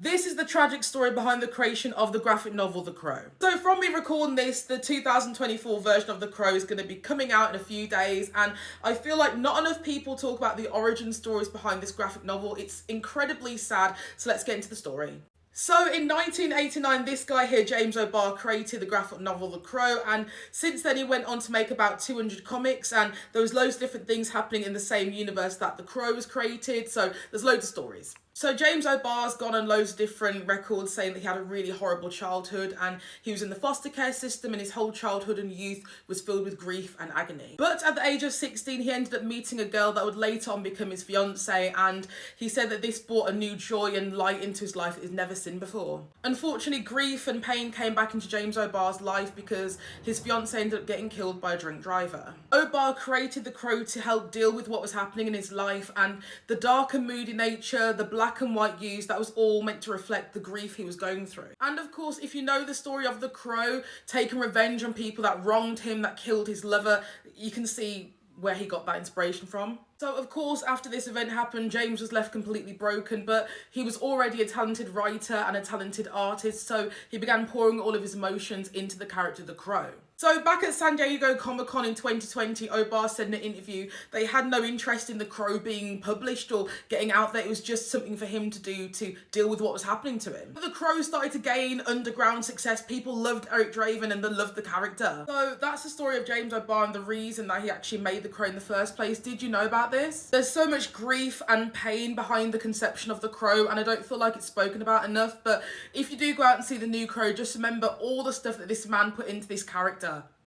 This is the tragic story behind the creation of the graphic novel The Crow. So from me recording this, the 2024 version of The Crow is going to be coming out in a few days, and I feel like not enough people talk about the origin stories behind this graphic novel. It's incredibly sad, so let's get into the story. So in 1989, this guy here, James O'Barr, created the graphic novel The Crow, and since then he went on to make about 200 comics, and there was loads of different things happening in the same universe that The Crow was created, so there's loads of stories. So James O'Barr's gone on loads of different records saying that he had a really horrible childhood and he was in the foster care system and his whole childhood and youth was filled with grief and agony. But at the age of 16, he ended up meeting a girl that would later on become his fiancée, and he said that this brought a new joy and light into his life that he's never seen before. Unfortunately, grief and pain came back into James O'Barr's life because his fiancée ended up getting killed by a drunk driver. O'Barr created The Crow to help deal with what was happening in his life, and the dark and moody nature, the black and white hues, that was all meant to reflect the grief he was going through. And of course, if you know the story of The Crow, taking revenge on people that wronged him, that killed his lover, you can see where he got that inspiration from. So of course, after this event happened, James was left completely broken, but he was already a talented writer and a talented artist, so he began pouring all of his emotions into the character The Crow. So back at San Diego Comic-Con in 2020, O'Barr said in an interview they had no interest in The Crow being published or getting out there. It was just something for him to do to deal with what was happening to him. But The Crow started to gain underground success. People loved Eric Draven and they loved the character. So that's the story of James O'Barr and the reason that he actually made The Crow in the first place. Did you know about this? There's so much grief and pain behind the conception of The Crow, and I don't feel like it's spoken about enough. But if you do go out and see the new Crow, just remember all the stuff that this man put into this character.